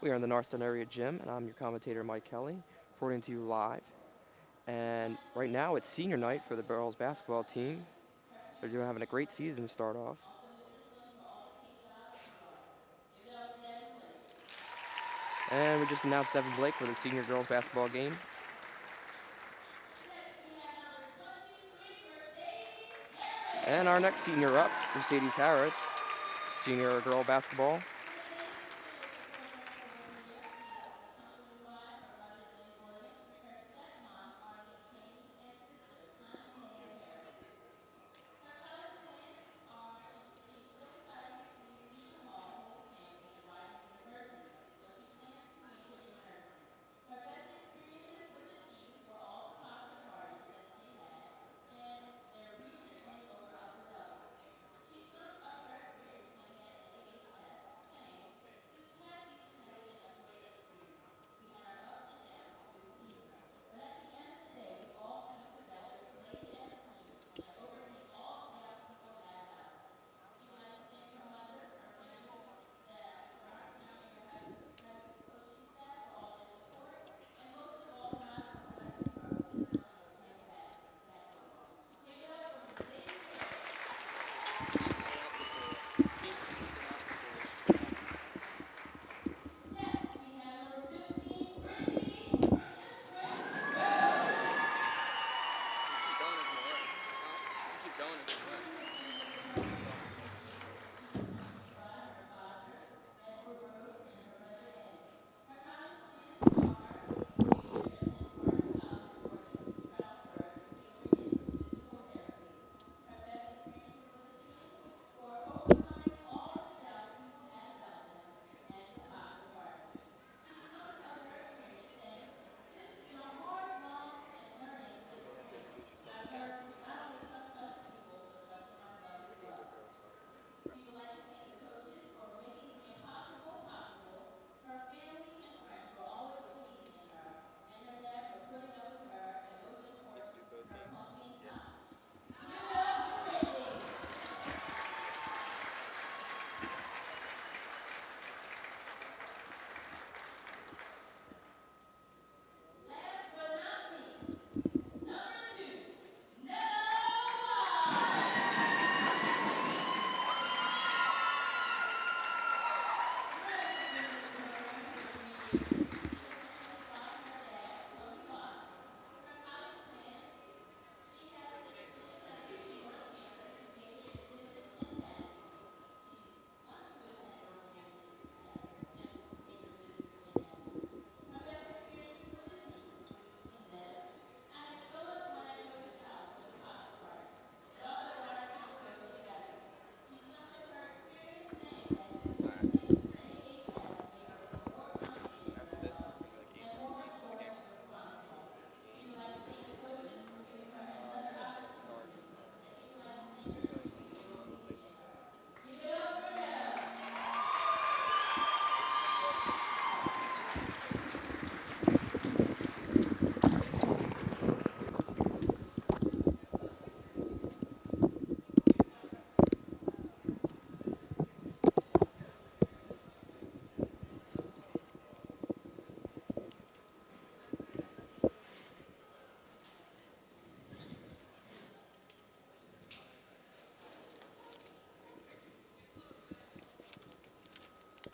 We are in the Northstown area gym, and I'm your commentator, Mike Kelly, reporting to you live. And right now, it's senior night for the girls basketball team. They're having a great season to start off. And we just announced Devin Blake for the senior girls basketball game. And our next senior up, Mercedes Harris, senior girl basketball.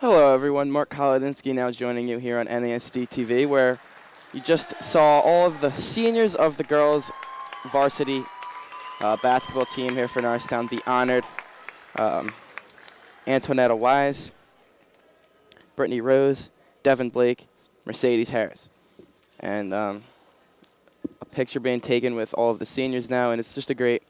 Hello, everyone. Mark Kolodinsky now joining you here on NASD TV, where you just saw all of the seniors of the girls' varsity basketball team here for Norristown be honored. Antoinetta Wise, Brittany Rose, Devin Blake, Mercedes Harris. And a picture being taken with all of the seniors now, and it's just a great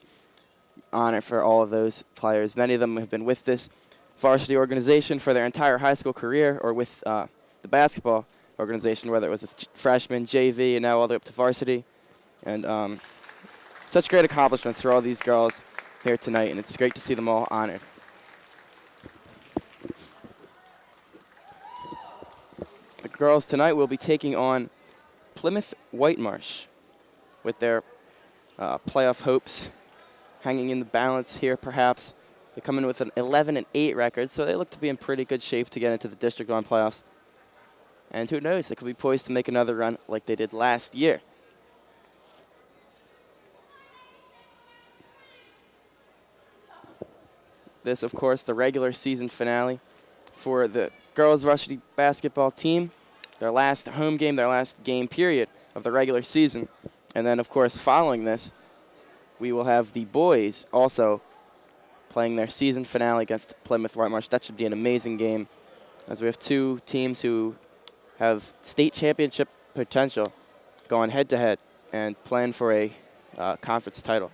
honor for all of those players. Many of them have been with this varsity organization for their entire high school career, or with the basketball organization, whether it was a freshman, JV, and now all the way up to varsity. And such great accomplishments for all these girls here tonight, and it's great to see them all honored. The girls tonight will be taking on Plymouth Whitemarsh with their playoff hopes hanging in the balance here, perhaps. They come in with an 11-8 record, so they look to be in pretty good shape to get into the District 1 playoffs. And who knows, they could be poised to make another run like they did last year. This, of course, the regular season finale for the girls varsity basketball team. Their last home game, their last game period of the regular season. And then, of course, following this, we will have the boys also playing their season finale against Plymouth Whitemarsh. That should be an amazing game, as we have two teams who have state championship potential going head-to-head and playing for a conference title.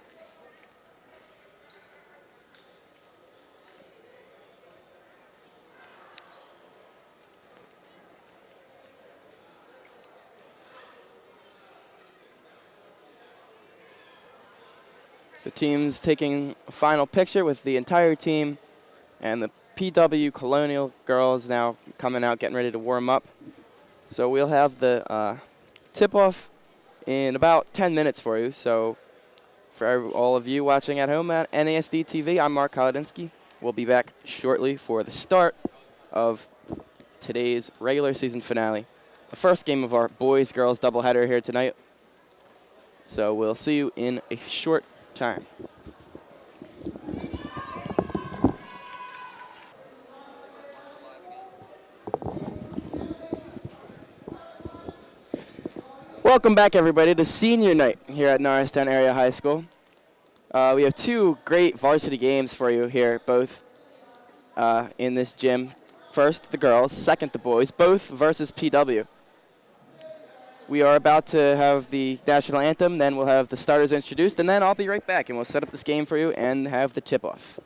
The team's taking a final picture with the entire team, and the PW Colonial girls now coming out, getting ready to warm up. So we'll have the tip-off in about 10 minutes for you. So for all of you watching at home at NASD TV, I'm Mark Kolodinsky. We'll be back shortly for the start of today's regular season finale, the first game of our boys-girls doubleheader here tonight. So we'll see you in a short time. Welcome back, everybody, to senior night here at Norristown Area High School. We have two great varsity games for you here, both in this gym. First, the girls, second, the boys, both versus PW. We are about to have the national anthem, then we'll have the starters introduced, and then I'll be right back, and we'll set up this game for you and have the tip-off.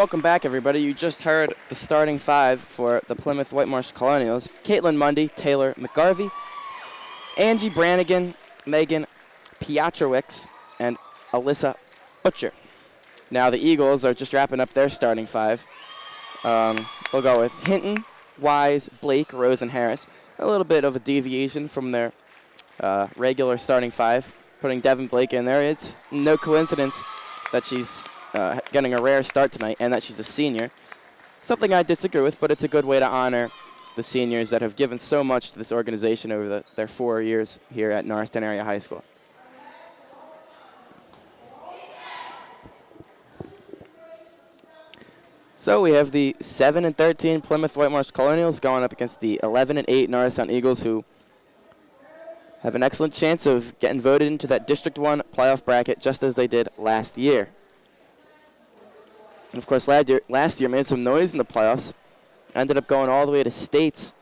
Welcome back, everybody. You just heard the starting five for the Plymouth Whitemarsh Colonials. Caitlin Mundy, Taylor McGarvey, Angie Brannigan, Megan Piotrowicz, and Alyssa Butcher. Now the Eagles are just wrapping up their starting five. They'll go with Hinton, Wise, Blake, Rose, and Harris. A little bit of a deviation from their regular starting five, putting Devin Blake in there. It's no coincidence that she's getting a rare start tonight and that she's a senior. Something I disagree with, but it's a good way to honor the seniors that have given so much to this organization over their 4 years here at Norristown Area High School. So we have the 7-13 Plymouth Whitemarsh Colonials going up against the 11-8 Norristown Eagles, who have an excellent chance of getting voted into that District 1 playoff bracket just as they did last year. And of course, last year made some noise in the playoffs. Ended up going all the way to states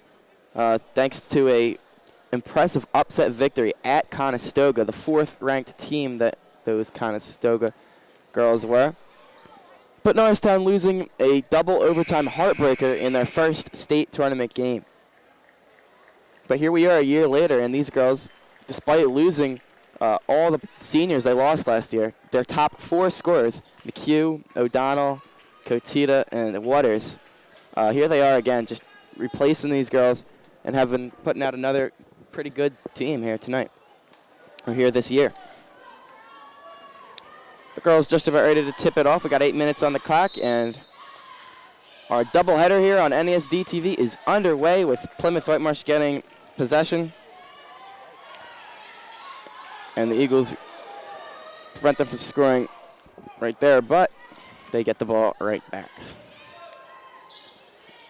thanks to a impressive upset victory at Conestoga, the 4th-ranked team that those Conestoga girls were. But Norristown losing a double overtime heartbreaker in their first state tournament game. But here we are a year later, and these girls, despite losing all the seniors they lost last year, their top 4 scorers, McHugh, O'Donnell, Kotita, and Waters, here they are again, just replacing these girls and putting out another pretty good team here tonight, or here this year. The girls just about ready to tip it off. We got 8 minutes on the clock, and our doubleheader here on NESD TV is underway with Plymouth Whitemarsh getting possession. And the Eagles prevent them from scoring right there, but they get the ball right back.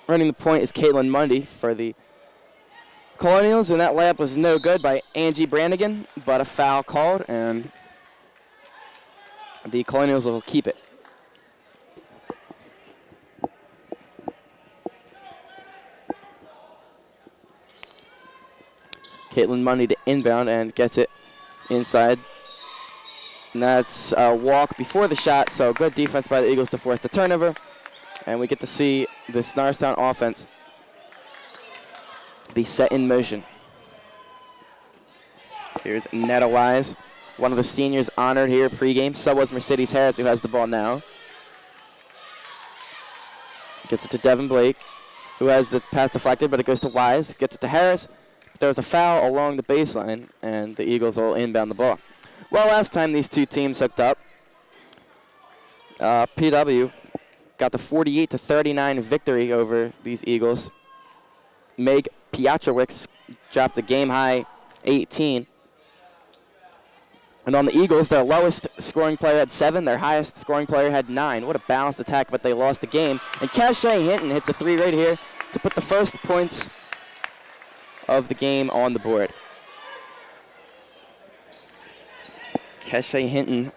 Running the point is Caitlin Mundy for the Colonials, and that layup was no good by Angie Brannigan, but a foul called, and the Colonials will keep it. Caitlin Mundy to inbound and gets it inside. And that's a walk before the shot, so good defense by the Eagles to force the turnover. And we get to see this Norristown offense be set in motion. Here's Netta Wise, one of the seniors honored here pregame. So was Mercedes Harris, who has the ball now. Gets it to Devin Blake, who has the pass deflected, but it goes to Wise. Gets it to Harris. There's a foul along the baseline, and the Eagles will inbound the ball. Well, last time these two teams hooked up, PW got the 48-39 victory over these Eagles. Meg Piotrowicz dropped a game-high 18. And on the Eagles, their lowest scoring player had 7. Their highest scoring player had 9. What a balanced attack, but they lost the game. And Cachet Hinton hits a 3 right here to put the first points of the game on the board. Cachet Hinton,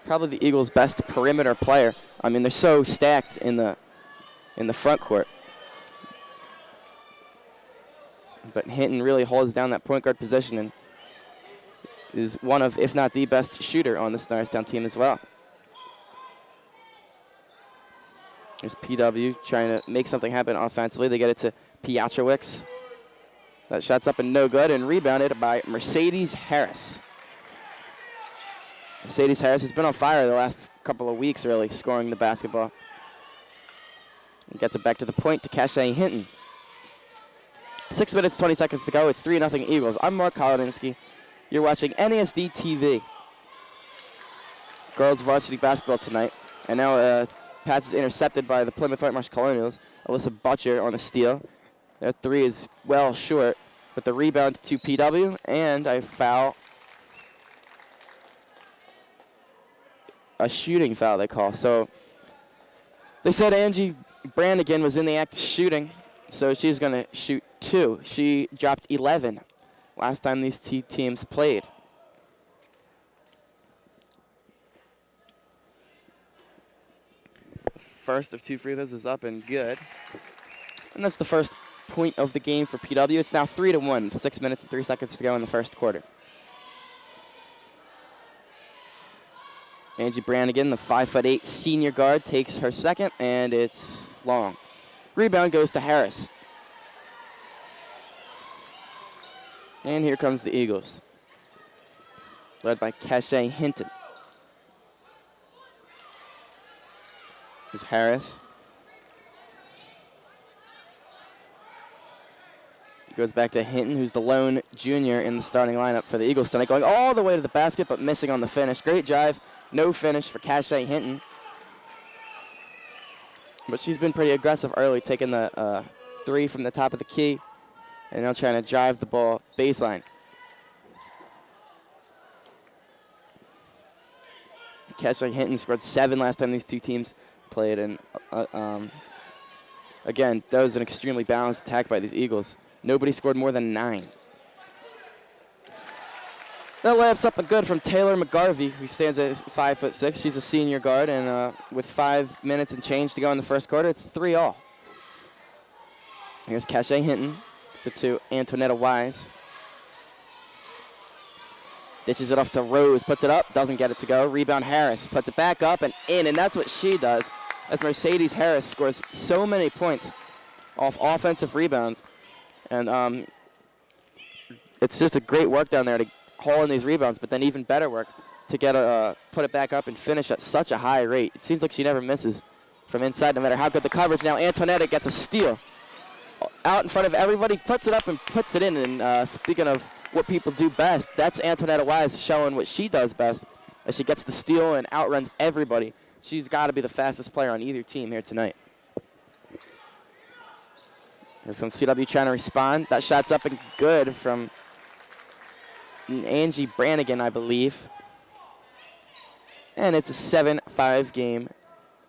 probably the Eagles' best perimeter player. I mean, they're so stacked in the front court. But Hinton really holds down that point guard position and is one of, if not the best shooter on this Norristown team as well. There's PW trying to make something happen offensively. They get it to Piotrowicz. That shot's up and no good, and rebounded by Mercedes Harris. Mercedes Harris has been on fire the last couple of weeks, really, scoring the basketball. And gets it back to the point to Cachet Hinton. 6 minutes, 20 seconds to go. It's 3-0 Eagles. I'm Mark Kolodinsky. You're watching NESD TV. Girls varsity basketball tonight. And now pass is intercepted by the Plymouth Whitemarsh Colonials. Alyssa Butcher on a steal. That 3 is well short, but the rebound to PW, and a foul. A shooting foul, they call. So they said Angie Brannigan was in the act of shooting, so she's going to shoot 2. She dropped 11 last time these two teams played. First of 2 free throws is up and good. And that's the first point of the game for PW. It's now 3-1, 6 minutes and 3 seconds to go in the first quarter. Angie Brannigan, the 5'8" senior guard, takes her second, and it's long. Rebound goes to Harris. And here comes the Eagles, led by Cachet Hinton. Here's Harris. Goes back to Hinton, who's the lone junior in the starting lineup for the Eagles tonight, going all the way to the basket, but missing on the finish. Great drive, no finish for Cachet Hinton. But she's been pretty aggressive early, taking the three from the top of the key, and now trying to drive the ball baseline. Cachet Hinton scored 7 last time these two teams played, and again, that was an extremely balanced attack by these Eagles. Nobody scored more than 9. That layup's up and good from Taylor McGarvey, who stands at 5'6". She's a senior guard, and with 5 minutes and change to go in the first quarter, it's 3-all. Here's Cachet Hinton. It's it to Antonetta Wise. Dishes it off to Rose, puts it up, doesn't get it to go. Rebound Harris, puts it back up and in, and that's what she does, as Mercedes Harris scores so many points off offensive rebounds. And it's just a great work down there to haul in these rebounds, but then even better work to get put it back up and finish at such a high rate. It seems like she never misses from inside, no matter how good the coverage. Now Antonetta gets a steal. Out in front of everybody, puts it up and puts it in. And speaking of what people do best, that's Antonetta Wise showing what she does best, as she gets the steal and outruns everybody. She's got to be the fastest player on either team here tonight. Here's some CW trying to respond. That shot's up and good from Angie Brannigan, I believe. And it's a 7-5 game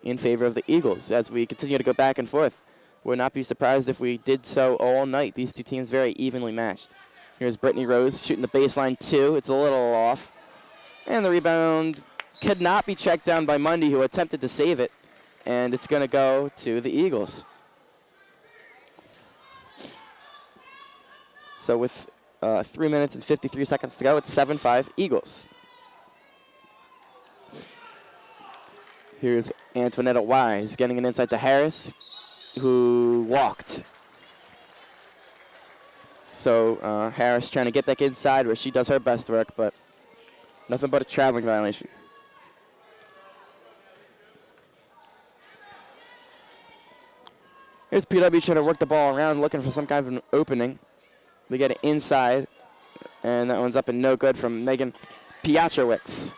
in favor of the Eagles as we continue to go back and forth. Would not be surprised if we did so all night. These two teams very evenly matched. Here's Brittany Rose shooting the baseline 2. It's a little off. And the rebound could not be checked down by Mundy, who attempted to save it. And it's going to go to the Eagles. So with 3 minutes and 53 seconds to go, it's 7-5 Eagles. Here's Antonetta Wise getting an inside to Harris, who walked. So Harris trying to get back inside where she does her best work, but nothing but a traveling violation. Here's PW trying to work the ball around, looking for some kind of an opening. They get it inside, and that one's up and no good from Megan Piotrowicz.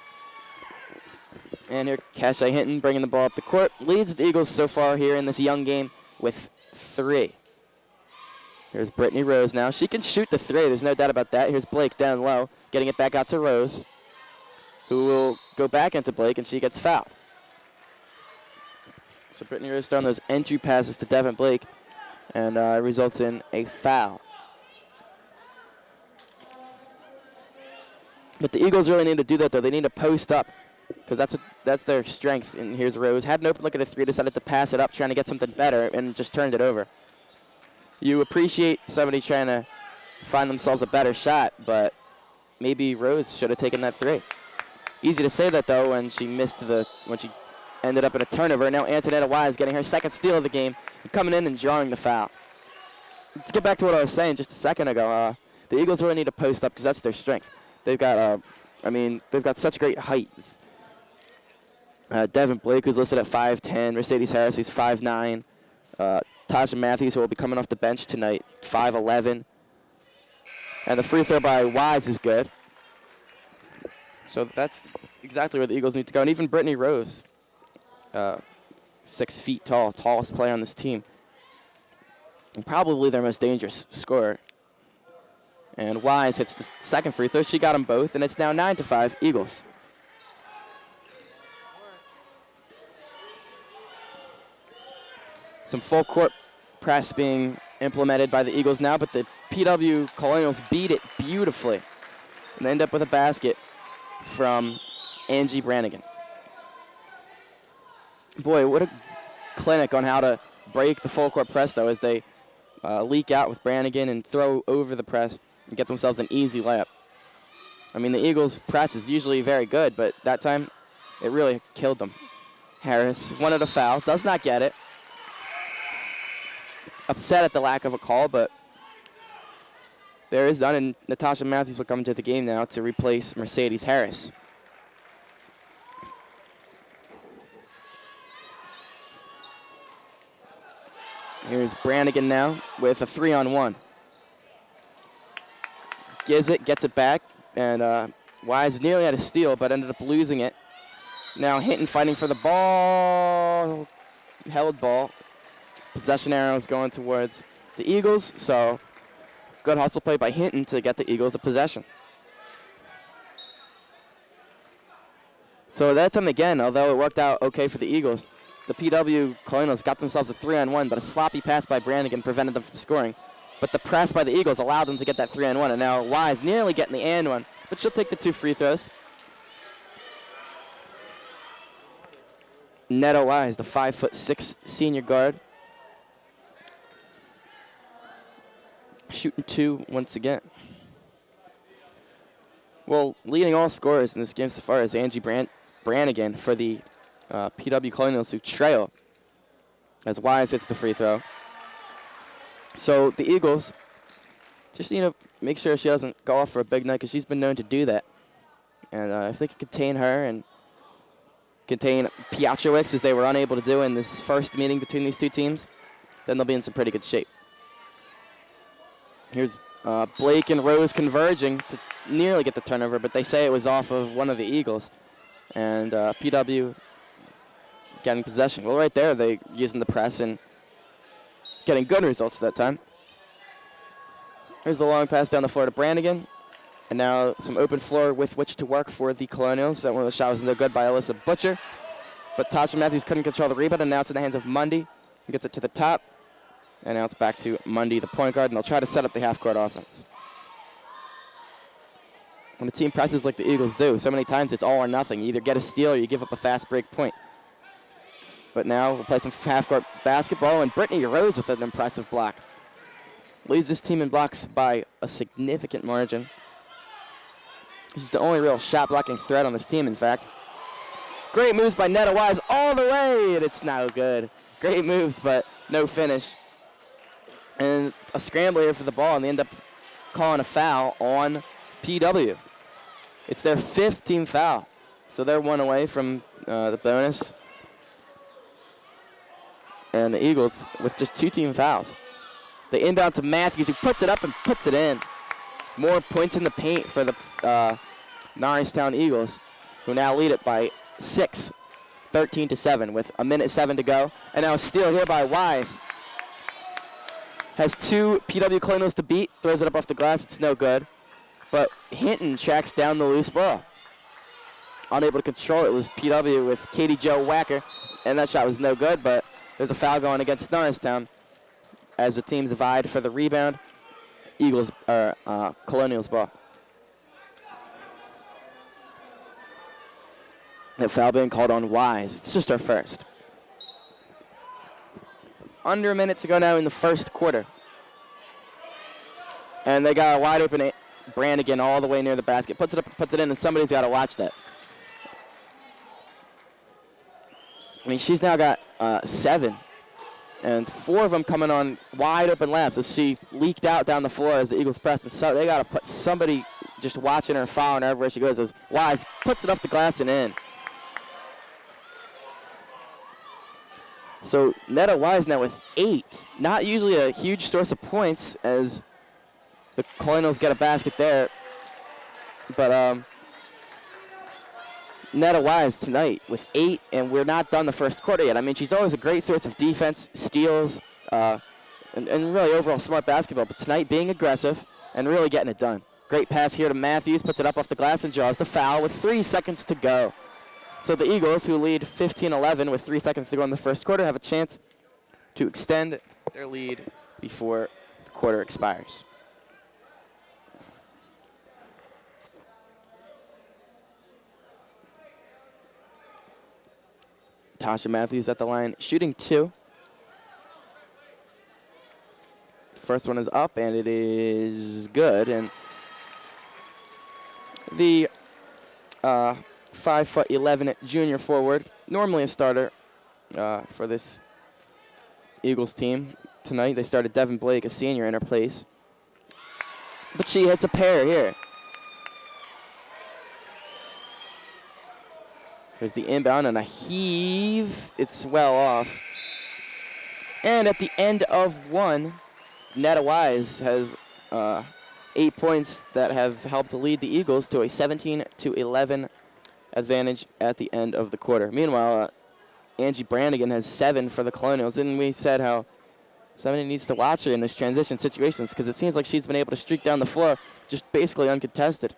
And here, Cachet Hinton bringing the ball up the court. Leads the Eagles so far here in this young game with 3. Here's Brittany Rose now. She can shoot the 3. There's no doubt about that. Here's Blake down low, getting it back out to Rose, who will go back into Blake, and she gets fouled. So Brittany Rose throwing those entry passes to Devin Blake, and results in a foul. But the Eagles really need to do that, though. They need to post up, because that's their strength. And here's Rose. Had an open look at a 3, decided to pass it up, trying to get something better, and just turned it over. You appreciate somebody trying to find themselves a better shot, but maybe Rose should have taken that 3. Easy to say that, though, when she ended up in a turnover. Now Antonetta Wise getting her second steal of the game, and coming in and drawing the foul. Let's get back to what I was saying just a second ago. The Eagles really need to post up because that's their strength. They've got, they've got such great height. Devin Blake, who's listed at 5'10", Mercedes Harris, who's 5'9", Tasha Matthews, who will be coming off the bench tonight, 5'11". And the free throw by Wise is good. So that's exactly where the Eagles need to go. And even Brittany Rose, 6 feet tall, tallest player on this team, and probably their most dangerous scorer. And Wise hits the second free throw. She got them both, and it's now 9-5 Eagles. Some full court press being implemented by the Eagles now, but the PW Colonials beat it beautifully. And they end up with a basket from Angie Brannigan. Boy, what a clinic on how to break the full court press, though, as they leak out with Brannigan and throw over the press and get themselves an easy layup. I mean, the Eagles' press is usually very good, but that time It really killed them. Harris wanted a foul, does not get it. Upset at the lack of a call, but there is none, and Natasha Matthews will come into the game now to replace Mercedes Harris. Here's Brannigan now with a 3-on-1. Gives it, gets it back, and Wise nearly had a steal, but ended up losing it. Now Hinton fighting for the ball. Held ball. Possession arrows going towards the Eagles, so good hustle play by Hinton to get the Eagles a possession. So that time again, although it worked out okay for the Eagles, the PW Colonials got themselves a 3-on-1, but a sloppy pass by Brannigan prevented them from scoring. But the press by the Eagles allowed them to get that 3-on-1, and now Wise nearly getting the and one, but she'll take the 2 free throws. Netta Wise, the 5'6" senior guard, shooting 2 once again. Well, leading all scorers in this game so far is Angie Brannigan for the PW Colonials, who trail as Wise hits the free throw. So the Eagles just need to make sure she doesn't go off for a big night, because she's been known to do that. And if they can contain her and contain Piotrowicz, as they were unable to do in this first meeting between these two teams, then they'll be in some pretty good shape. Here's Blake and Rose converging to nearly get the turnover, but they say it was off of one of the Eagles. And PW getting possession. Well, right there, they using the press and getting good results that time. Here's a long pass down the floor to Brannigan. And now some open floor with which to work for the Colonials. That one of the shots was no good by Alyssa Butcher. But Tasha Matthews couldn't control the rebound, and now it's in the hands of Mundy. He gets it to the top. And now it's back to Mundy, the point guard, and they'll try to set up the half-court offense. When the team presses like the Eagles do, so many times it's all or nothing. You either get a steal or you give up a fast break point. But now we'll play some half-court basketball, and Brittany Rose with an impressive block. Leads this team in blocks by a significant margin. She's the only real shot-blocking threat on this team, in fact. Great moves by Netta Wise all the way, and it's no good. Great moves, but no finish. And a scramble here for the ball, and they end up calling a foul on PW. It's their 5th team foul, so they're 1 away from the bonus. And the Eagles with just 2 team fouls. They inbound to Matthews, who puts it up and puts it in. More points in the paint for the Norristown Eagles, who now lead it by 6, 13-7, with 1:07 to go. And now a steal here by Wise. Has 2 PW Colonials to beat, throws it up off the glass, it's no good. But Hinton tracks down the loose ball. Unable to control it was PW with Katie Jo Wacker, and that shot was no good, but there's a foul going against Norristown as the teams vied for the rebound. Colonials ball. That foul being called on Wise. It's just our first. Under a minute to go now in the first quarter. And they got a wide open Brannigan all the way near the basket. Puts it up, puts it in, and somebody's got to watch that. I mean, she's now got 7. And 4 of them coming on wide open layups as she leaked out down the floor as the Eagles pressed. And so they got to put somebody just watching her, following her everywhere she goes. As Wise puts it off the glass and in. So Netta Wise now with 8. Not usually a huge source of points as the Colonials get a basket there. But Netta Wise tonight with 8, and we're not done the first quarter yet. I mean, she's always a great source of defense, steals, and really overall smart basketball. But tonight being aggressive and really getting it done. Great pass here to Matthews, puts it up off the glass and draws the foul with 3 seconds to go. So the Eagles, who lead 15-11 with 3 seconds to go in the first quarter, have a chance to extend their lead before the quarter expires. Tasha Matthews at the line, shooting 2. First one is up, and it is good. And the 5'11" junior forward, normally a starter for this Eagles team. Tonight they started Devin Blake, a senior, in her place. But she hits a pair here. Here's the inbound and a heave. It's well off. And at the end of one, Netta Wise has 8 points that have helped lead the Eagles to a 17-11 advantage at the end of the quarter. Meanwhile, Angie Brannigan has 7 for the Colonials, and we said how somebody needs to watch her in this transition situations because it seems like she's been able to streak down the floor just basically uncontested.